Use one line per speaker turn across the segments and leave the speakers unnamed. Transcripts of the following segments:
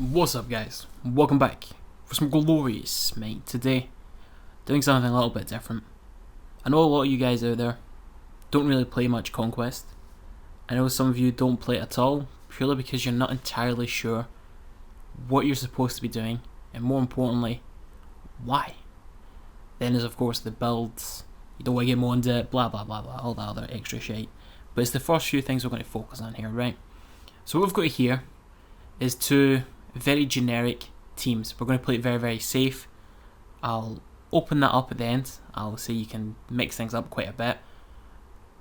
What's up guys, welcome back for some Glorious Smite. Today, doing something a little bit different. I know a lot of you guys out there don't really play much Conquest. I know some of you don't play it at all, purely because you're not entirely sure what you're supposed to be doing, and more importantly, why. Then there's of course the builds, you don't want to get more into it, blah blah blah blah, all that other extra shit. But it's the first few things we're going to focus on here, right? So what we've got here is two very generic teams. We're going to play it very, very safe. I'll open that up at the end. I'll say you can mix things up quite a bit.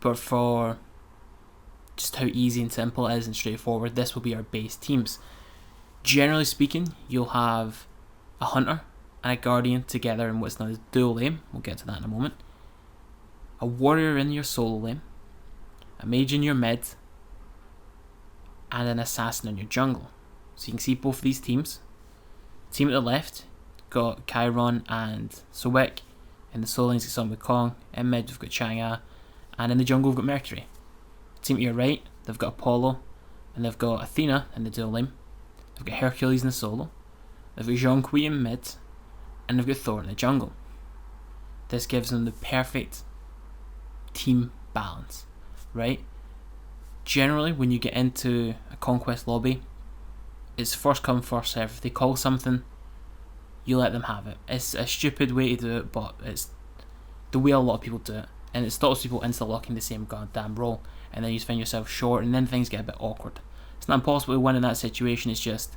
But for just how easy and simple it is and straightforward, this will be our base teams. Generally speaking, you'll have a hunter and a guardian together in what's known as dual lane. We'll get to that in a moment. A warrior in your solo lane. A mage in your mid. And an assassin in your jungle. So you can see both of these teams. Team at the left got Chiron and Sowik. In the solo lanes we've got Sun Wukong. In mid we've got Chang'e. And in the jungle we've got Mercury. Team at your right, they've got Apollo. And they've got Athena in the dual lane. They've got Hercules in the solo. They've got Zhonghui in mid. And they've got Thor in the jungle. This gives them the perfect team balance. Right? Generally, when you get into a Conquest lobby, it's first come, first serve. If they call something, you let them have it. It's a stupid way to do it, but it's the way a lot of people do it. And it stops people insta-locking the same goddamn role. And then you find yourself short, and then things get a bit awkward. It's not impossible to win in that situation, it's just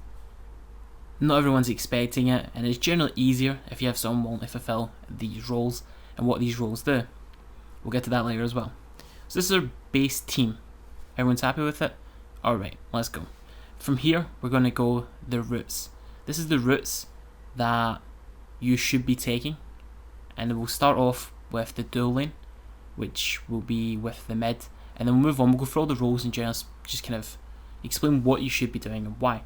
not everyone's expecting it. And it's generally easier if you have someone wanting to fulfill these roles and what these roles do. We'll get to that later as well. So this is our base team. Everyone's happy with it? Alright, let's go. From here, we're going to go the routes. This is the routes that you should be taking. And we'll start off with the dual lane, which will be with the mid. And then we'll move on, we'll go through all the roles in general, just kind of explain what you should be doing and why.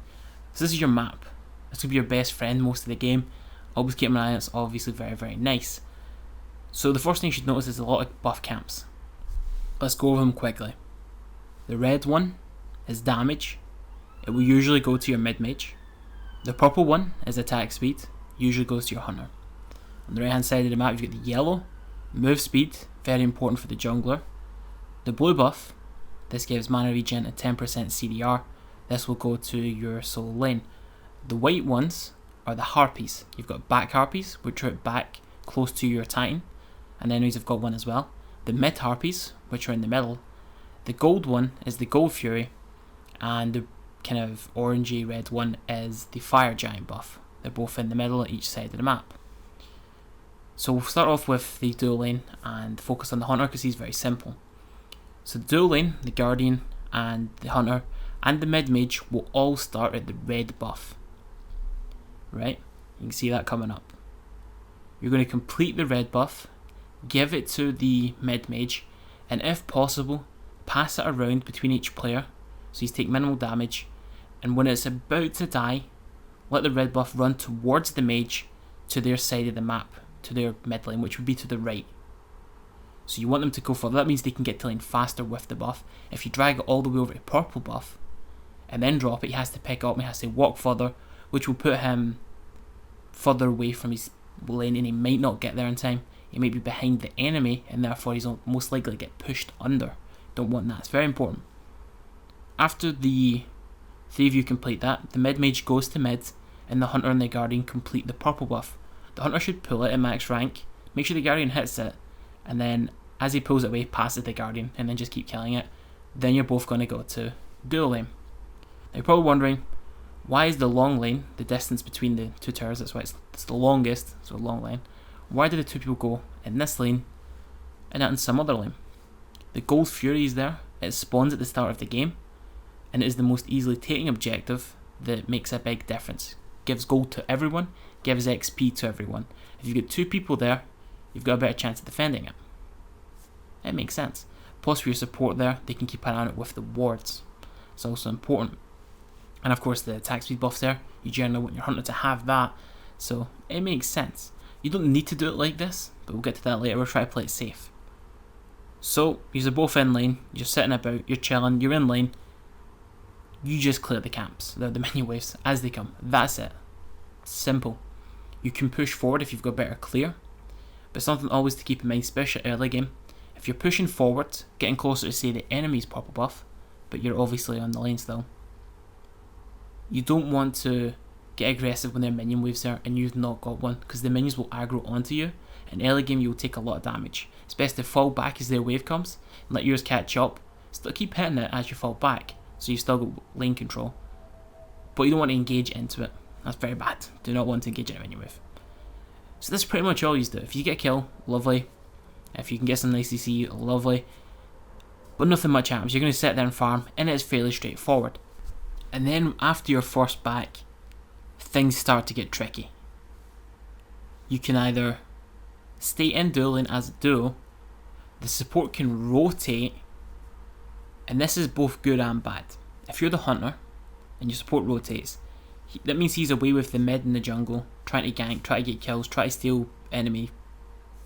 So this is your map. This will be your best friend most of the game. Always keep an eye on it, it's obviously very, very nice. So the first thing you should notice is a lot of buff camps. Let's go over them quickly. The red one is damage. It will usually go to your mid-mage. The purple one is attack speed. Usually goes to your hunter. On the right hand side of the map you've got the yellow. Move speed, very important for the jungler. The blue buff, this gives mana regen and 10% CDR. This will go to your solo lane. The white ones are the harpies. You've got back harpies, which are back close to your titan. And the enemies have got one as well. The mid harpies, which are in the middle. The gold one is the gold fury. And the kind of orangey red one is the fire giant buff. They're both in the middle at each side of the map. So we'll start off with the dual lane and focus on the hunter because he's very simple. So the dual lane, the guardian and the hunter and the mid mage will all start at the red buff. Right? You can see that coming up. You're going to complete the red buff, give it to the mid mage, and if possible, pass it around between each player so he's take minimal damage, and when it's about to die, let the red buff run towards the mage to their side of the map, to their mid lane, which would be to the right. So you want them to go further. That means they can get to lane faster with the buff. If you drag it all the way over to purple buff and then drop it, he has to pick up and he has to walk further, which will put him further away from his lane and he might not get there in time. He might be behind the enemy and therefore he's most likely to get pushed under. Don't want that, it's very important. After the three of you complete that, the mid mage goes to mid and the hunter and the guardian complete the purple buff. The hunter should pull it at max rank, make sure the guardian hits it, and then as he pulls it away, pass it to the guardian and then just keep killing it. Then you're both going to go to dual lane. Now you're probably wondering, why is the long lane, the distance between the two towers, that's why it's the longest, so long lane, why do the two people go in this lane and not in some other lane? The gold fury is there, it spawns at the start of the game, and it is the most easily taking objective that makes a big difference. Gives gold to everyone, gives XP to everyone. If you get two people there, you've got a better chance of defending it. It makes sense. Plus for your support there, they can keep an eye on it with the wards. It's also important. And of course the attack speed buffs there, you generally want your hunter to have that, so it makes sense. You don't need to do it like this, but we'll get to that later. We'll try to play it safe. So, you're both in lane, you're sitting about, you're chilling, you're in lane. you just clear the camps, the minion waves as they come. That's it. Simple. You can push forward if you've got better clear, but something always to keep in mind, especially early game. If you're pushing forward, getting closer to say the enemy's pop a buff, but you're obviously on the lane still, you don't want to get aggressive when their minion waves there and you've not got one, because the minions will aggro onto you, and early game you'll take a lot of damage. It's best to fall back as their wave comes and let yours catch up. Still keep hitting it as you fall back, so you still got lane control, but you don't want to engage into it. That's very bad. Do not want to engage in a minion wave. So that's pretty much all you do. If you get a kill, lovely. If you can get some nice CC, lovely. But nothing much happens. You're going to sit there and farm, and it's fairly straightforward. And then after your first back, things start to get tricky. You can either stay in duo lane as a duo, the support can rotate, and this is both good and bad. If you're the hunter, and your support rotates, that means he's away with the mid and the jungle, trying to gank, try to get kills, try to steal enemy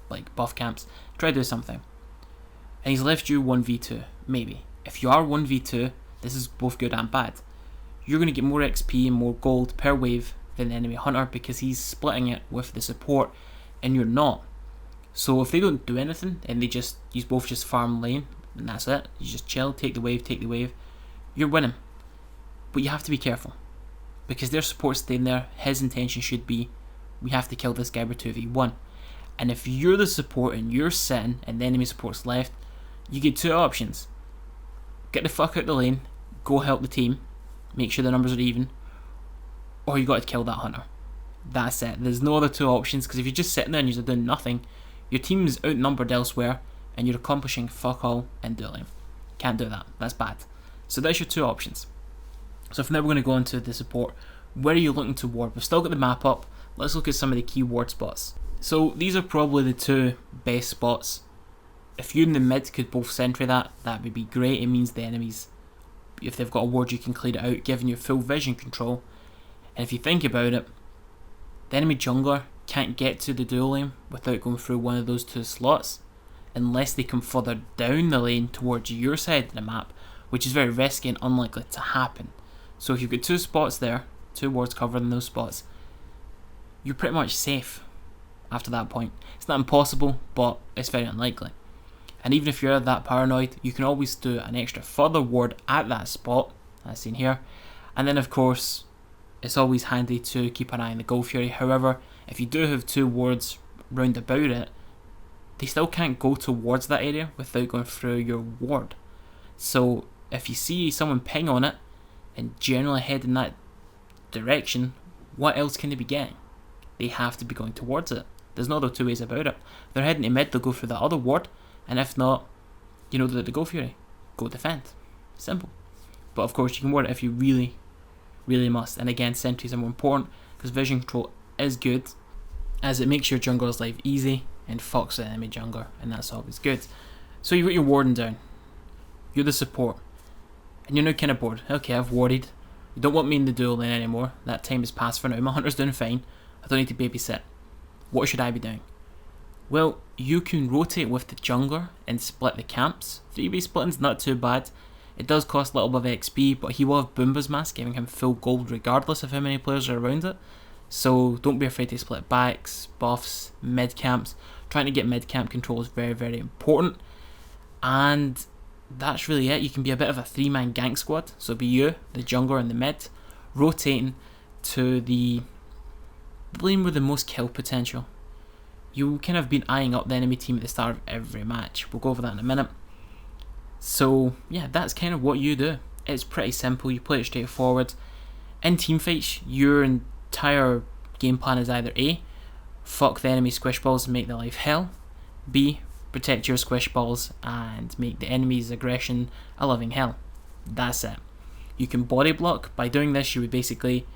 like buff camps, try to do something. And he's left you 1v2, maybe. If you are 1v2, this is both good and bad. You're going to get more XP and more gold per wave than the enemy hunter because he's splitting it with the support and you're not. So if they don't do anything and you both just farm lane and that's it, you just chill, take the wave, you're winning. But you have to be careful, because their support's staying there. His intention should be, we have to kill this guy with 2v1. And if you're the support and you're sitting and the enemy support's left, you get two options. Get the fuck out the lane, go help the team, make sure the numbers are even, or you got to kill that hunter. That's it. There's no other two options, because if you're just sitting there and you're doing nothing, your team is outnumbered elsewhere and you're accomplishing fuck all in duo lane. Can't do that. That's bad. So that's your two options. So from there we're going to go into the support. Where are you looking to ward? We've still got the map up. Let's look at some of the key ward spots. So these are probably the two best spots. If you and the mid could both sentry that would be great. It means the enemies, if they've got a ward, you can clear it out, giving you full vision control. And if you think about it, the enemy jungler can't get to the duo lane without going through one of those two slots, unless they come further down the lane towards your side of the map, which is very risky and unlikely to happen. So if you've got two spots there, two wards covering those spots, you're pretty much safe after that point. It's not impossible, but it's very unlikely. And even if you're that paranoid, you can always do an extra further ward at that spot, as seen here. And then of course, it's always handy to keep an eye on the Gold Fury. However, if you do have two wards round about it, they still can't go towards that area without going through your ward. So if you see someone ping on it, and generally head in that direction, what else can they be getting? They have to be going towards it. There's no other two ways about it. If they're heading to mid, they'll go through that other ward, and if not, you know the Go Fury. Go defend. Simple. But of course you can ward it if you really, really must. And again, sentries are more important, because vision control is good, as it makes your jungler's life easy and fucks the enemy jungler, and that's always good. So you've got your warding down. You're the support. And you're now kind of bored. Okay, I've warded. You don't want me in the duo lane anymore. That time is past for now. My hunter's doing fine. I don't need to babysit. What should I be doing? Well, you can rotate with the jungler and split the camps. 3v splitting's not too bad. It does cost a little bit of XP, but he will have Boomba's mask, giving him full gold regardless of how many players are around it. So don't be afraid to split backs, buffs, mid camps. Trying to get mid camp control is very, very important. And that's really it. You can be a bit of a three-man gank squad. So be you, the jungler and the mid, rotating to the lane with the most kill potential. You kind of been eyeing up the enemy team at the start of every match. We'll go over that in a minute. So yeah, that's kind of what you do. It's pretty simple. You play it straightforward. In teamfights, your entire game plan is either A, fuck the enemy squish balls and make their life hell, B, protect your squish balls and make the enemy's aggression a living hell. That's it. You can body block. By doing this, you would basically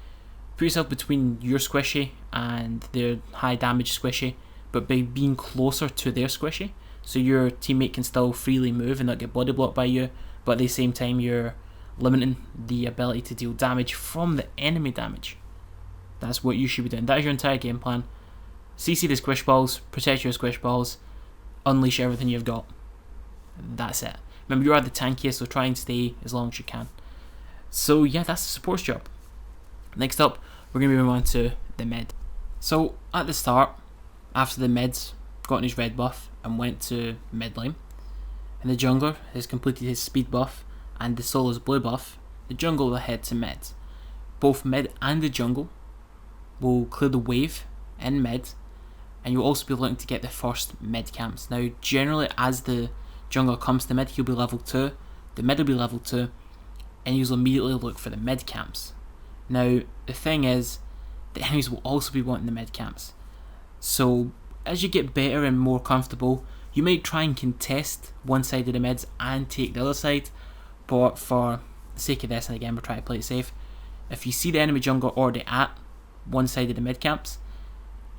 put yourself between your squishy and their high damage squishy, but by being closer to their squishy, so your teammate can still freely move and not get body blocked by you, but at the same time you're limiting the ability to deal damage from the enemy damage. That's what you should be doing. That is your entire game plan. CC the squish balls, protect your squish balls, unleash everything you've got. That's it. Remember, you are the tankiest, so try and stay as long as you can. So yeah, that's the support's job. Next up, we're going to be moving on to the mid. So at the start, after the mid's gotten his red buff and went to mid lane, and the jungler has completed his speed buff and the solo's blue buff, the jungle will head to mid. Both mid and the jungle will clear the wave in mid, and you'll also be looking to get the first mid camps. Now generally as the jungler comes to mid, he'll be level 2, the mid will be level 2, and you'll immediately look for the mid camps. Now the thing is, the enemies will also be wanting the mid camps. So as you get better and more comfortable, you might try and contest one side of the mids and take the other side, but for the sake of this, and again we're trying to play it safe, if you see the enemy jungler already at one side of the mid camps,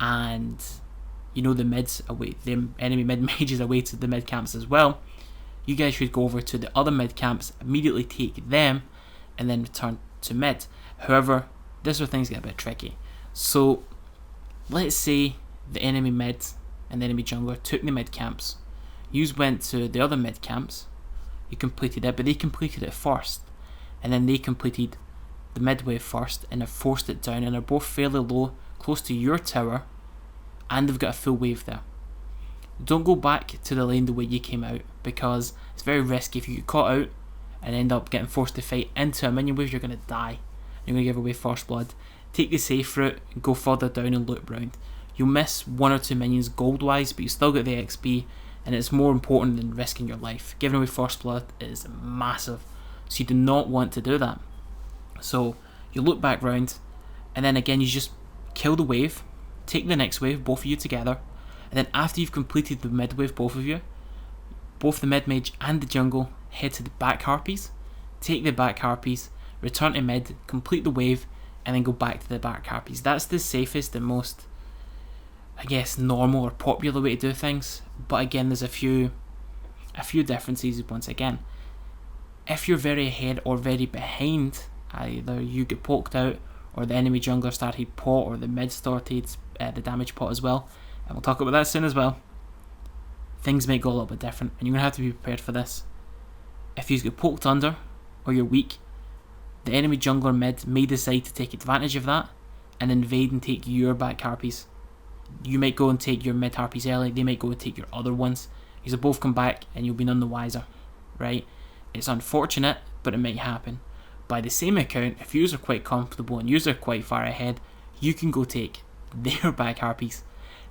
and you know the mids away, the enemy mid mages away to the mid camps as well, you guys should go over to the other mid camps, immediately take them, and then return to mid. However, this is where things get a bit tricky. So let's say the enemy mid and the enemy jungler took the mid camps. You went to the other mid camps, you completed it, but they completed it first, and then they completed the mid wave first, and have forced it down, and are both fairly low, close to your tower, and they've got a full wave there. Don't go back to the lane the way you came out, because it's very risky. If you get caught out and end up getting forced to fight into a minion wave, you're going to die. You're going to give away first blood. Take the safe route and go further down and loop round. You'll miss 1 or 2 minions gold wise, but you still get the XP, and it's more important than risking your life. Giving away first blood is massive, so you do not want to do that. So you loop back round, and then again you just kill the wave, take the next wave, both of you together, and then after you've completed the mid wave, both of you, both the mid mage and the jungle, head to the back harpies, take the back harpies, return to mid, complete the wave, and then go back to the back harpies. That's the safest and most, I guess, normal or popular way to do things. But again, there's a few differences once again. If you're very ahead or very behind, either you get poked out, or the enemy jungler started pot, or the mid started the damage pot as well, and we'll talk about that soon as well, things might go a little bit different, and you're going to have to be prepared for this. If you get poked under, or you're weak, the enemy jungler mid may decide to take advantage of that, and invade and take your back harpies. You might go and take your mid harpies early, they might go and take your other ones. These will both come back, and you'll be none the wiser, right? It's unfortunate, but it might happen. By the same account, if you are quite comfortable and you are quite far ahead, you can go take their back harpies.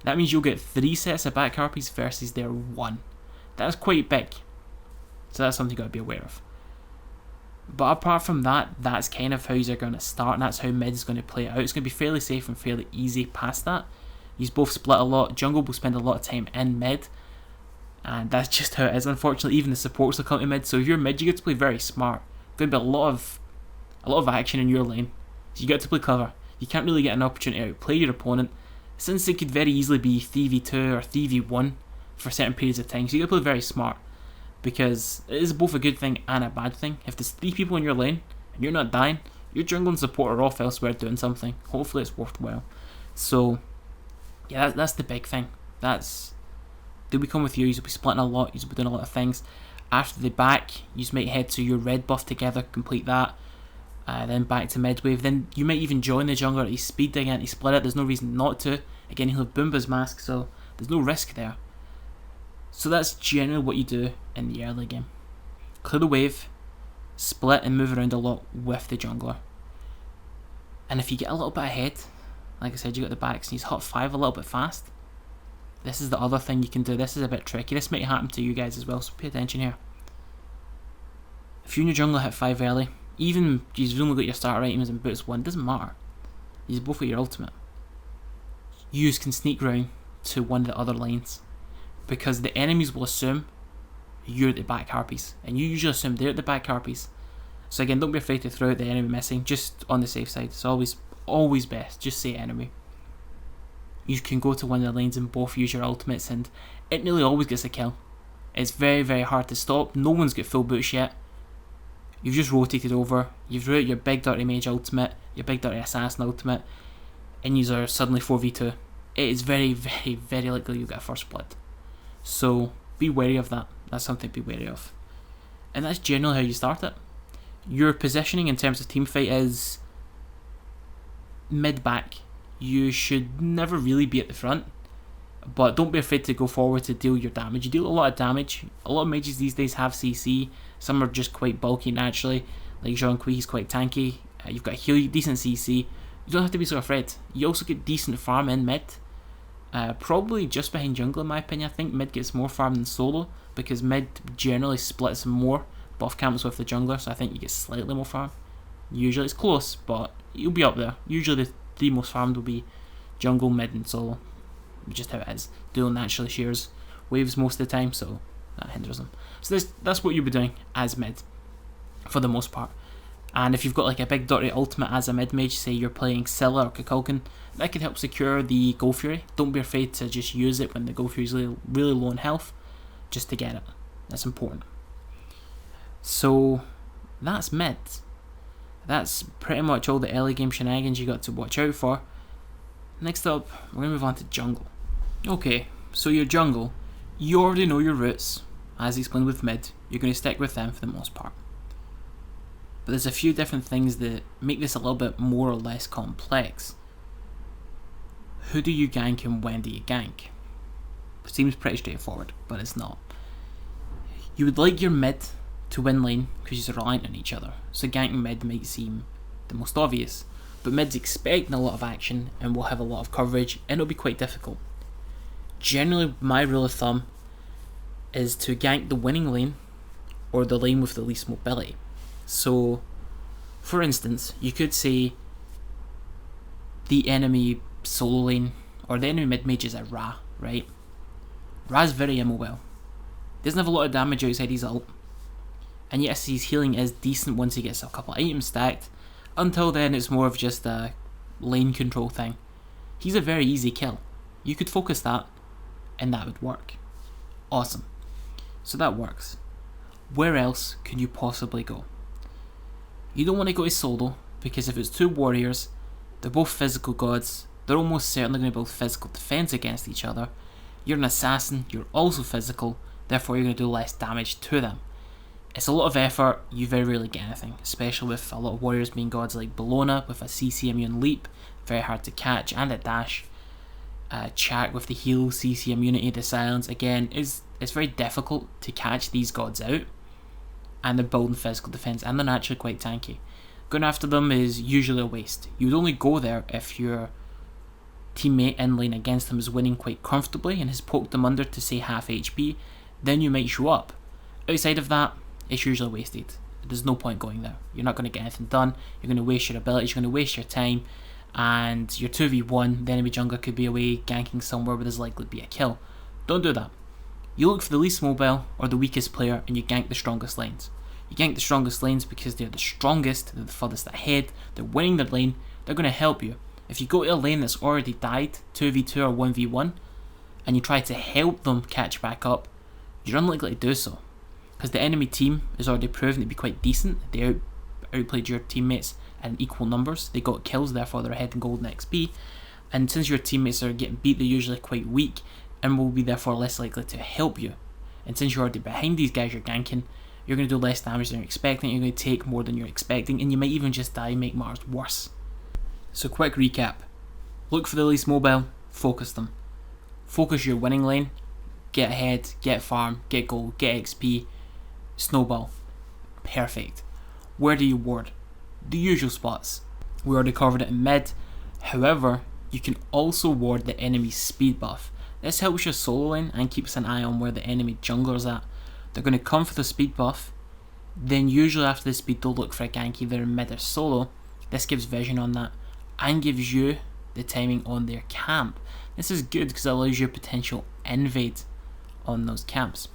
That means you'll get 3 sets of back harpies versus their 1. That's quite big, so that's something you've got to be aware of. But apart from that, that's kind of how you're going to start, and that's how mid is going to play it out. It's going to be fairly safe and fairly easy past that. You both split a lot. Jungle will spend a lot of time in mid, and that's just how it is. Unfortunately, even the supports will come to mid, so if you're mid, you get to play very smart. There's going to be a lot of action in your lane, so you got to play clever. You can't really get an opportunity to outplay your opponent, since it could very easily be 3v2 or 3v1 for certain periods of time. So you got to play very smart, because it is both a good thing and a bad thing. If there's 3 people in your lane and you're not dying, your jungle and support are off elsewhere doing something. Hopefully it's worthwhile. So yeah, that's the big thing. They'll be coming with you. You'll be splitting a lot. You'll be doing a lot of things. After the back, you might head to your red buff together, complete that, then back to mid wave. Then you might even join the jungler at his speed again. He split it. There's no reason not to. Again, he'll have Boomba's mask, so there's no risk there. So that's generally what you do in the early game. Clear the wave, split and move around a lot with the jungler. And if you get a little bit ahead, like I said, you got the backs and he's hot 5 a little bit fast. This is the other thing you can do. This is a bit tricky. This might happen to you guys as well, so pay attention here. If you and your jungler hit 5 early, even if you've only got your starter items and boots 1, doesn't matter. You've both got your ultimate. You can sneak round to one of the other lanes, because the enemies will assume you're at the back harpies, and you usually assume they're at the back harpies. So again, don't be afraid to throw out the enemy missing, just on the safe side. It's always best, just say enemy. You can go to one of the lanes and both use your ultimates, and it nearly always gets a kill. It's very, very hard to stop. No one's got full boots yet. You've just rotated over, you've threw out your big dirty mage ultimate, your big dirty assassin ultimate, and you are suddenly 4v2. It is very, very, very likely you'll get a first blood. So be wary of that. That's something to be wary of. And that's generally how you start it. Your positioning in terms of teamfight is mid-back. You should never really be at the front, but don't be afraid to go forward to deal your damage. You deal a lot of damage. A lot of mages these days have CC. Some are just quite bulky naturally, like Jean-Qui, he's quite tanky. You've got heal, decent CC. You don't have to be so afraid. You also get decent farm in mid. Probably just behind jungle in my opinion. I think mid gets more farm than solo, because mid generally splits more buff camps with the jungler, so I think you get slightly more farm. Usually it's close, but you'll be up there. Usually the 3 most farmed will be jungle, mid and solo. Just how it is. Duel naturally shares waves most of the time, so that hinders them. So that's what you'll be doing as mid, for the most part. And if you've got like a big dirty ultimate as a mid mage, say you're playing Scylla or Kukulkan, that can help secure the Gold Fury. Don't be afraid to just use it when the Gold Fury is really low in health, just to get it. That's important. So that's mid. That's pretty much all the early game shenanigans you got to watch out for. Next up, we're going to move on to jungle. Okay, so your jungle, you already know your roots. As explained with mid, you're going to stick with them for the most part. But there's a few different things that make this a little bit more or less complex. Who do you gank and when do you gank? It seems pretty straightforward, but it's not. You would like your mid to win lane because you're reliant on each other, so ganking mid might seem the most obvious, but mid's expecting a lot of action and will have a lot of coverage and it'll be quite difficult. Generally, my rule of thumb is to gank the winning lane or the lane with the least mobility. So, for instance, you could say the enemy solo lane or the enemy mid mage is a Ra, right? Ra's very immobile. Doesn't have a lot of damage outside his ult. And yes, his healing is decent once he gets a couple of items stacked. Until then, it's more of just a lane control thing. He's a very easy kill. You could focus that, and that would work. Awesome. So that works. Where else could you possibly go? You don't want to go to solo, because if it's 2 warriors, they're both physical gods, they're almost certainly going to build physical defense against each other. You're an assassin, you're also physical, therefore you're going to do less damage to them. It's a lot of effort, you very rarely get anything, especially with a lot of warriors being gods like Bellona with a CC immune leap, very hard to catch, and a dash. Chak with the heal, CC immunity to silence, again, it's very difficult to catch these gods out, and they're building physical defense, and they're naturally quite tanky. Going after them is usually a waste. You would only go there if your teammate in lane against them is winning quite comfortably and has poked them under to say half HP, then you might show up. Outside of that, it's usually wasted. There's no point going there. You're not going to get anything done, you're going to waste your abilities, you're going to waste your time, and your 2v1, the enemy jungler could be away ganking somewhere where there's likely to be a kill. Don't do that. You look for the least mobile or the weakest player and you gank the strongest lanes. You gank the strongest lanes because they're the strongest, they're the furthest ahead, they're winning their lane, they're going to help you. If you go to a lane that's already died, 2v2 or 1v1, and you try to help them catch back up, you're unlikely to do so. Because the enemy team is already proven to be quite decent. They outplayed your teammates in equal numbers. They got kills, therefore they're ahead in gold and XP. And since your teammates are getting beat, they're usually quite weak and will be therefore less likely to help you. And since you're already behind these guys you're ganking, you're going to do less damage than you're expecting, you're going to take more than you're expecting, and you might even just die and make matters worse. So quick recap. Look for the least mobile, focus them. Focus your winning lane, get ahead, get farm, get gold, get XP, snowball. Perfect. Where do you ward? The usual spots. We already covered it in mid. However, you can also ward the enemy's speed buff. This helps your solo lane and keeps an eye on where the enemy jungler's at. They're going to come for the speed buff, then usually after the speed they'll look for a gank either in mid or solo. This gives vision on that and gives you the timing on their camp. This is good because it allows you a potential invade on those camps.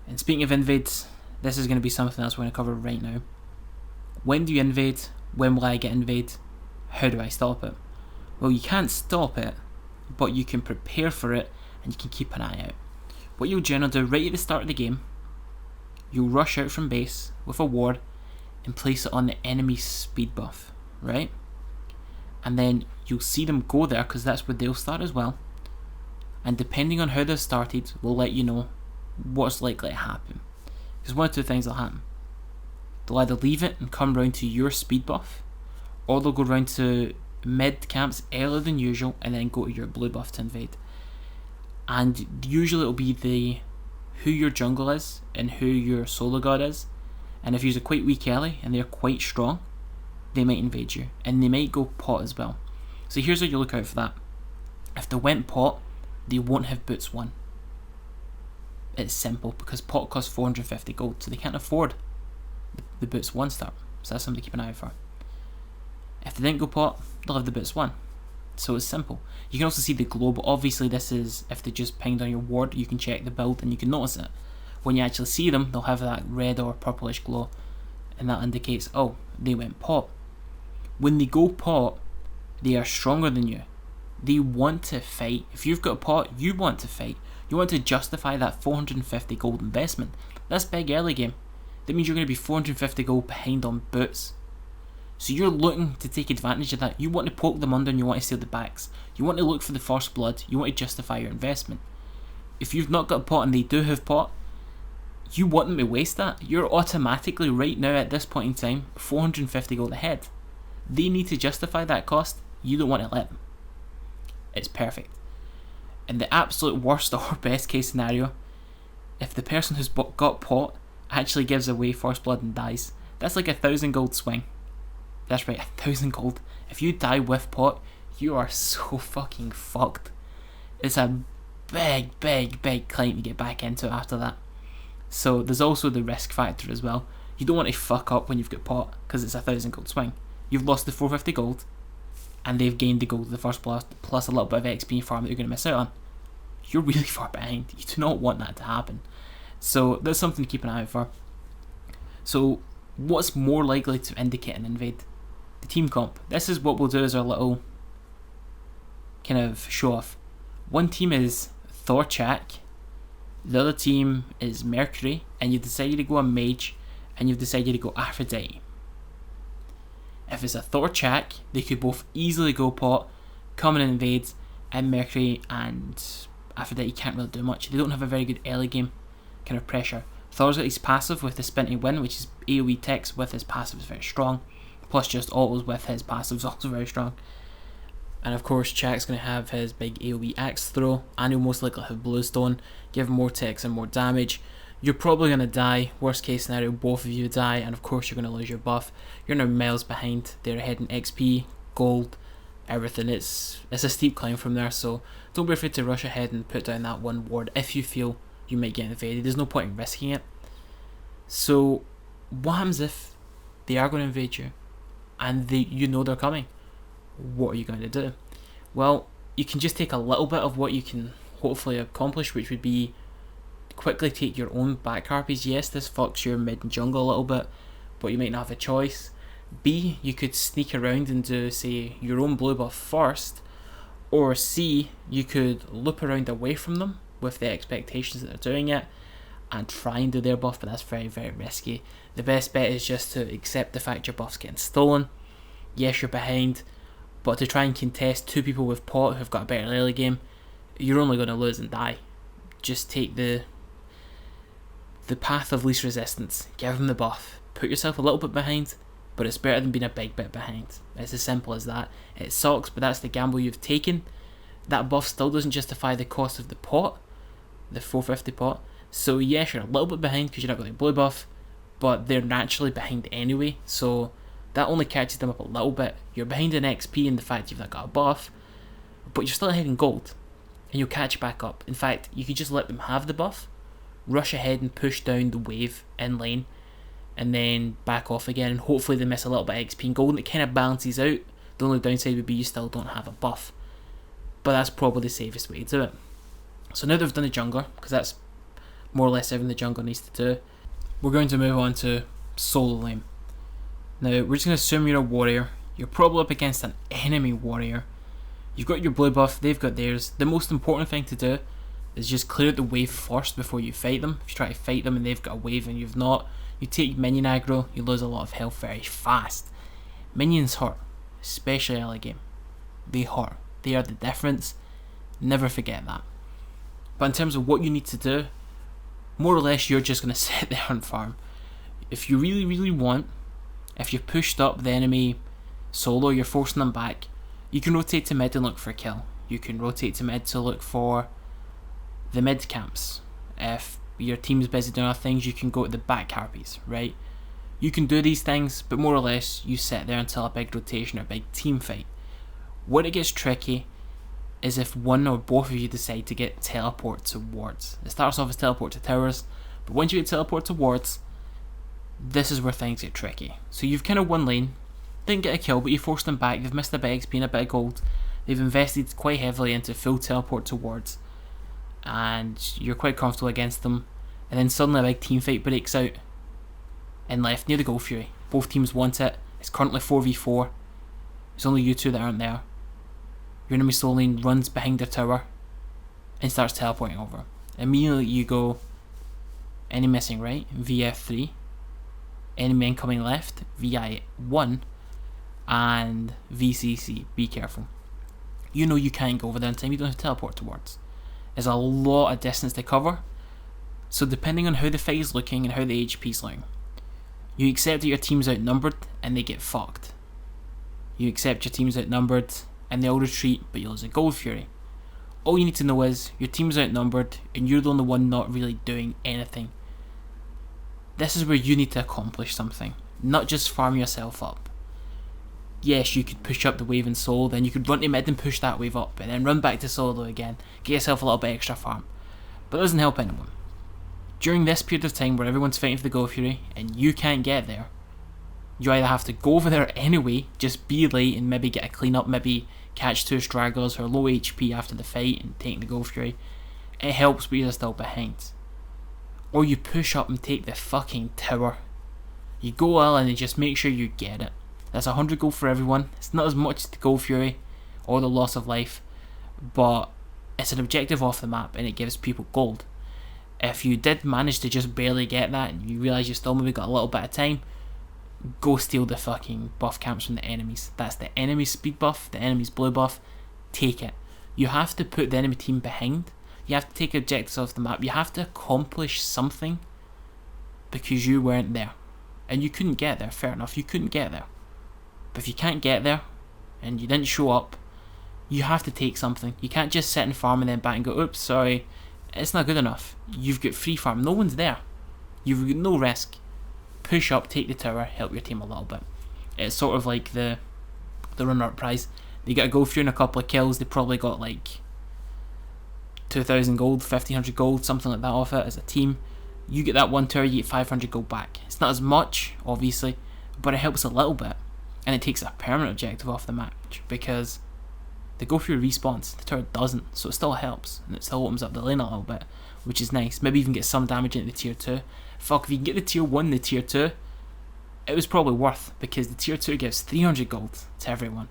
And speaking of invades, this is going to be something else we're going to cover right now. When do you invade? When will I get invade? How do I stop it? Well, you can't stop it, but you can prepare for it and you can keep an eye out. What you'll generally do right at the start of the game, you'll rush out from base with a ward and place it on the enemy's speed buff, right? And then you'll see them go there because that's where they'll start as well. And depending on how they've started, we'll let you know what's likely to happen. Because one of two things will happen. they'll either leave it and come round to your speed buff, or they'll go round to mid camps earlier than usual and then go to your blue buff to invade. And usually it'll be who your jungle is and who your solo god is, and if you're quite weak early and they're quite strong, they might invade you, and they might go pot as well. So here's how you look out for that. If they went pot, they won't have boots 1. It's simple, because pot costs 450 gold, so they can't afford the boots 1 start. So that's something to keep an eye out for. If they didn't go pot, they'll have the boots 1. So it's simple. You can also see the glow, but obviously this is if they just pinged on your ward, you can check the build and you can notice it. When you actually see them, they'll have that red or purplish glow, and that indicates, oh, they went pot. When they go pot, they are stronger than you. They want to fight. If you've got a pot, you want to fight. You want to justify that 450 gold investment. That's big early game. That means you're going to be 450 gold behind on boots. So you're looking to take advantage of that. You want to poke them under and you want to steal the backs. You want to look for the first blood. You want to justify your investment. If you've not got a pot and they do have pot, you want them to waste that. You're automatically right now at this point in time 450 gold ahead. They need to justify that cost. You don't want to let them. It's perfect. And the absolute worst or best case scenario, if the person who's got pot actually gives away first blood and dies, that's like 1,000 gold swing. That's right, 1,000 gold. If you die with pot, you are so fucking fucked. It's a big climb to get back into after that. So there's also the risk factor as well. You don't want to fuck up when you've got pot, because it's 1,000 gold swing. You've lost the 450 gold, and they've gained the gold of the first blood, plus a little bit of XP farm that you're going to miss out on. You're really far behind. You do not want that to happen. So that's something to keep an eye out for. So what's more likely to indicate an invade? The team comp. This is what we'll do as our little kind of show off. One team is Thorchak, the other team is Mercury, and you've decided to go a mage, and you've decided to go Aphrodite. If it's a Thorchak, they could both easily go pot, come and invade, and Mercury and Aphrodite can't really do much. They don't have a very good early game kind of pressure. Thor's got his passive with the Spinty Win, which is AoE ticks with his passive is very strong. Plus just autos with his passive is also very strong. And of course Chak's going to have his big AoE axe throw, and he'll most likely have Bluestone, give more ticks and more damage. You're probably going to die. Worst case scenario, both of you die, and of course you're going to lose your buff. You're now miles behind. They're ahead in XP, gold, everything. It's a steep climb from there, so don't be afraid to rush ahead and put down that one ward if you feel you might get invaded. There's no point in risking it. So what happens if they are going to invade you and you know they're coming? What are you going to do? Well, you can just take a little bit of what you can hopefully accomplish, which would be quickly take your own back harpies. Yes, this fucks your mid and jungle a little bit, but you might not have a choice. B, you could sneak around and do, say, your own blue buff first, or C, you could loop around away from them with the expectations that they're doing it and try and do their buff, but that's very, very risky. The best bet is just to accept the fact your buff's getting stolen. Yes, you're behind, but to try and contest two people with pot who've got a better early game, you're only going to lose and die. Just take the path of least resistance, give them the buff, put yourself a little bit behind, but it's better than being a big bit behind. It's as simple as that. It sucks, but that's the gamble you've taken. That buff still doesn't justify the cost of the pot, the 450 pot. So yes, you're a little bit behind because you're not got a blue buff, but they're naturally behind anyway, so that only catches them up a little bit. You're behind in XP and the fact you've not got a buff, but you're still ahead in gold, and you'll catch back up. In fact, you could just let them have the buff, rush ahead and push down the wave in lane, and then back off again, and hopefully they miss a little bit of XP and gold, and it kind of balances out. The only downside would be you still don't have a buff, but that's probably the safest way to do it. So now that we've done the jungler, because that's more or less everything the jungler needs to do, we're going to move on to solo lane. Now we're just going to assume you're a warrior. You're probably up against an enemy warrior. You've got your blue buff, they've got theirs. The most important thing to do is just clear out the wave first before you fight them. If you try to fight them and they've got a wave and you've not, you take minion aggro, you lose a lot of health very fast. Minions hurt, especially early game. They hurt. They are the difference. Never forget that. But in terms of what you need to do, more or less you're just going to sit there and farm. If you really want, if you've pushed up the enemy solo, you're forcing them back, you can rotate to mid and look for a kill. You can rotate to mid to look for the mid camps. If your team's busy doing other things, you can go to the back harpies, right? You can do these things, but more or less you sit there until a big rotation or a big team fight. Where it gets tricky is if one or both of you decide to get teleport to wards. It starts off as teleport to towers, but once you get teleport to wards, this is where things get tricky. So you've kind of won lane, didn't get a kill, but you forced them back, they've missed a bit of XP and a bit of gold, they've invested quite heavily into full teleport to wards, and you're quite comfortable against them, and then suddenly a big team fight breaks out in left near the Gold Fury. Both teams want it, it's currently 4v4, it's only you two that aren't there. Your enemy solo lane runs behind their tower and starts teleporting over. Immediately you go, enemy missing right, VF3, enemy incoming left, VI1, and VCC, be careful. You know you can't go over there in time, you don't have to teleport towards. There's a lot of distance to cover, so depending on how the fight is looking and how the HP's looking, you accept that your team's outnumbered and they get fucked. You accept your team's outnumbered and they all retreat, but you lose a Gold Fury. All you need to know is your team's outnumbered and you're the only one not really doing anything. This is where you need to accomplish something, not just farm yourself up. Yes, you could push up the wave in solo, then you could run to mid and push that wave up, and then run back to solo again, get yourself a little bit extra farm. But it doesn't help anyone. During this period of time where everyone's fighting for the Gold Fury and you can't get there, you either have to go over there anyway, just be late and maybe get a clean up, maybe catch two stragglers who are low HP after the fight and take the Gold Fury. It helps, but you're still behind. Or you push up and take the fucking tower. You go all in and just make sure you get it. That's 100 gold for everyone. It's not as much as the Gold Fury or the loss of life, but it's an objective off the map and it gives people gold. If you did manage to just barely get that and you realise you still maybe got a little bit of time, go steal the fucking buff camps from the enemies. That's the enemy's speed buff, the enemy's blue buff. Take it. You have to put the enemy team behind. You have to take objectives off the map. You have to accomplish something because you weren't there. And you couldn't get there, fair enough, you couldn't get there. But if you can't get there and you didn't show up, you have to take something. You can't just sit and farm and then back and go, oops, sorry, it's not good enough. You've got free farm, no one's there. You've got no risk. Push up, take the tower, help your team a little bit. It's sort of like the runner-up prize. They get a Gold Fury and a couple of kills, they probably got like 2,000 gold, 1,500 gold, something like that off it as a team. You get that one tower, you get 500 gold back. It's not as much, obviously, but it helps a little bit. And it takes a permanent objective off the match because the Gold Fury respawns, the tower doesn't, so it still helps. And it still opens up the lane a little bit, which is nice. Maybe even get some damage into the tier 2. Fuck, if you can get the tier 1, the tier 2, it was probably worth, because the tier 2 gives 300 gold to everyone,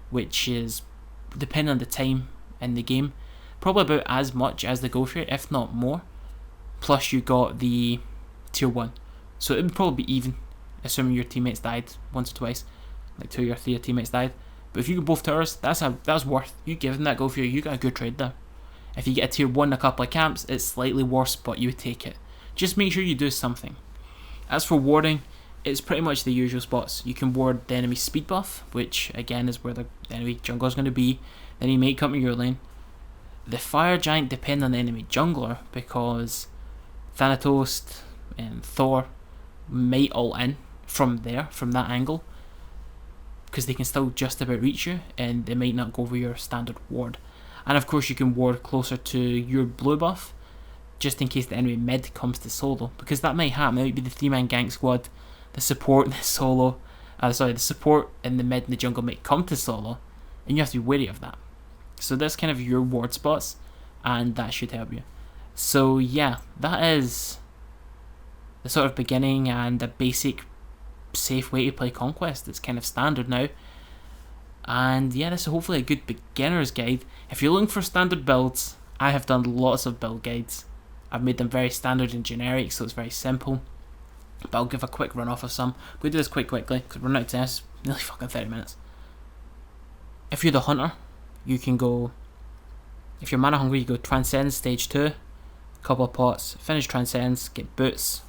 which is, depending on the time in the game, probably about as much as the Gold Fury, if not more. Plus you got the tier 1, so it would probably be even, assuming your teammates died once or twice, like 2 or 3 of your teammates died. But if you get both towers, that's worth. You give them that Gold Fury, you got a good trade there. If you get a tier 1 and a couple of camps, it's slightly worse, but you would take it. Just make sure you do something. As for warding, it's pretty much the usual spots. You can ward the enemy speed buff, which again is where the enemy jungler is going to be. Then you may come to your lane. The fire giant depends on the enemy jungler, because Thanatos and Thor might ult in from there, from that angle, because they can still just about reach you and they might not go over your standard ward. And of course you can ward closer to your blue buff, just in case the enemy mid comes to solo, because that might happen. It might be the 3-man gank squad, the support, the solo, the support and the mid and the jungle might come to solo, and you have to be wary of that. So that's kind of your ward spots, and that should help you. So yeah, that is the sort of beginning and a basic safe way to play Conquest. It's kind of standard now. And yeah, this is hopefully a good beginner's guide. If you're looking for standard builds, I have done lots of build guides. I've made them very standard and generic, so it's very simple. But I'll give a quick run off of some. I'm going to do this quite quickly, because we're running out of time. It's nearly fucking 30 minutes. If you're the hunter, you can go, if you're mana hungry, you go Transcend stage 2, couple of pots, finish Transcends, get boots,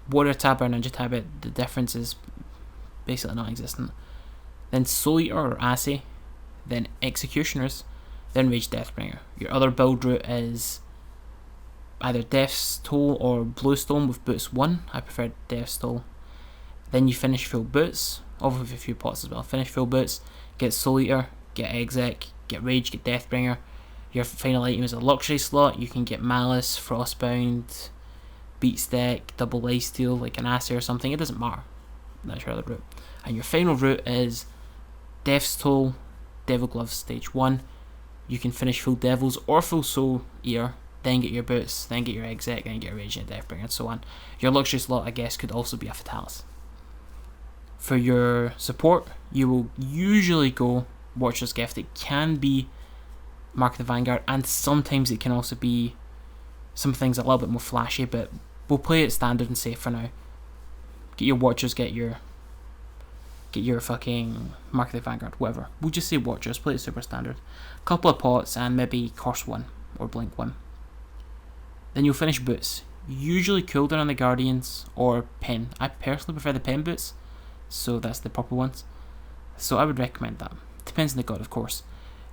Warrior tab or Ninja tab, the difference is basically non-existent. Then Soul Eater or Assay, then Executioners, then Rage Deathbringer. Your other build route is either Death's Toll or Bluestone with boots 1. I prefer Death's Toll. Then you finish full boots, over with a few pots as well. Finish full boots, get Soul Eater, get Exec, get Rage, get Deathbringer. Your final item is a luxury slot. You can get Malice, Frostbound, Beat Stack, Double Lifesteal, like an Assay or something. It doesn't matter. That's your other route. And your final route is Death's Toll, Devil Gloves stage 1. You can finish full Devils or full Soul Eater, then get your boots, then get your Exec, then get your Rage and Deathbringer, and so on. Your luxury slot, I guess, could also be a Fatalis. For your support, you will usually go Watcher's Gift. It can be Mark of the Vanguard, and sometimes it can also be some things a little bit more flashy, but we'll play it standard and safe for now. Get your Watchers, get your fucking Mark of the Vanguard, whatever. We'll just say Watchers, play it super standard. Couple of pots and maybe Curse 1 or Blink 1. Then you'll finish boots. Usually cooldown on the Guardians or Pen. I personally prefer the Pen boots, so that's the purple ones. So I would recommend that. Depends on the god, of course.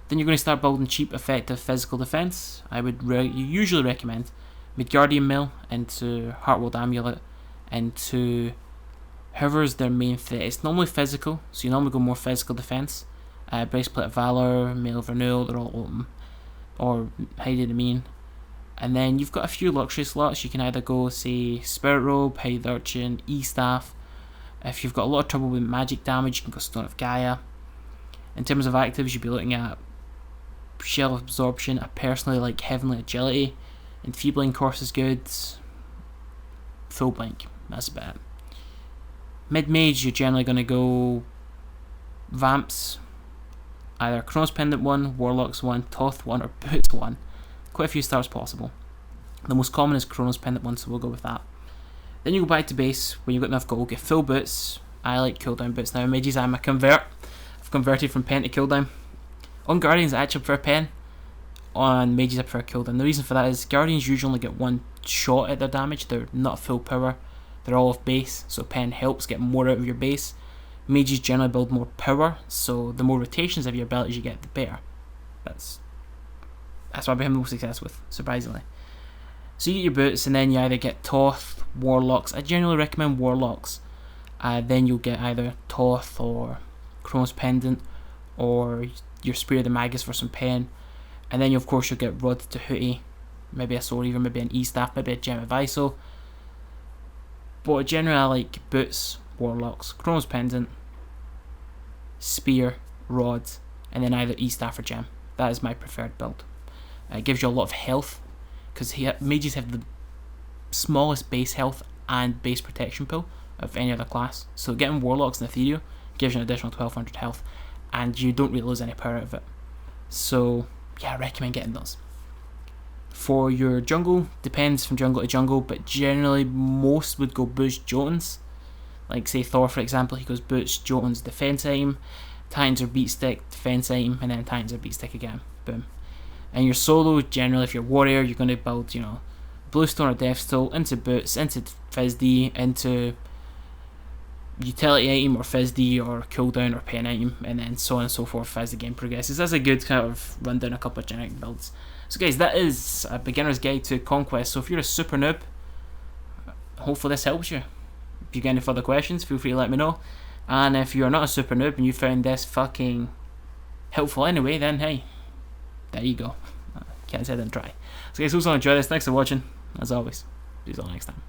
Then you're going to start building cheap, effective physical defense. I would usually recommend Midgardian Mill into Heartworld Amulet into whoever's their main threat. It's normally physical, so you normally go more physical defense. Breastplate of Valor, Mail of Renewal, they're all open. Or Hide the Mean. And then you've got a few luxury slots. You can either go, say, Spirit Robe, Hide Urchin, E-Staff. If you've got a lot of trouble with magic damage, you can go Stone of Gaia. In terms of actives, you'd be looking at Shell Absorption. I personally like Heavenly Agility. Enfeebling Course is good. Full Blink, that's about it. Mid-mage, you're generally going to go Vamps. Either Chronos Pendant 1, Warlocks 1, Toth 1, or Boots 1. Quite a few stars possible. The most common is Chronos Pendant 1, so we'll go with that. Then you go back to base when you've got enough gold, get full boots. I like cooldown boots now. Mages, I'm a convert. I've converted from pen to cooldown. On Guardians, I actually prefer pen. On Mages, I prefer cooldown. The reason for that is Guardians usually only get one shot at their damage. They're not full power. They're all off base, so pen helps get more out of your base. Mages generally build more power, so the more rotations of your abilities you get, the better. That's what I've been most success with, surprisingly. So you get your boots, and then you either get Toth, Warlocks. I generally recommend Warlocks. Then you'll get either Toth or Chronos Pendant, or your Spear of the Magus for some pen. And then of course you'll get Rod to Hootie, maybe a Sword Eater, maybe an E-Staff, maybe a Gem of ISO. But generally I like boots, Warlocks, Chronos Pendant, Spear, Rod, and then either E-Staff or Gem. That is my preferred build. It gives you a lot of health, because mages have the smallest base health and base protection pool of any other class. So getting Warlocks and Ethereal gives you an additional 1200 health, and you don't really lose any power out of it. So yeah, I recommend getting those. For your jungle, depends from jungle to jungle, but generally most would go Boots Jotuns. Like say Thor for example, he goes Boots Jotuns defense item, Titans or Beat Stick defense item, and then Titans or Beat Stick again. Boom. And your solo, generally if you're warrior, you're going to build, Bluestone or Death's Toll into Boots, into Fizz D, into utility item or Fizz D or cooldown or pen item, and then so on and so forth as the game progresses. That's a good kind of rundown, a couple of generic builds. So guys, that is a beginner's guide to Conquest. So if you're a super noob, hopefully this helps you. If you get any further questions, feel free to let me know. And if you're not a super noob and you found this fucking helpful anyway, then hey, there you go. Can't say I didn't try. So guys, hope you enjoyed this. Thanks for watching. As always, see you all next time.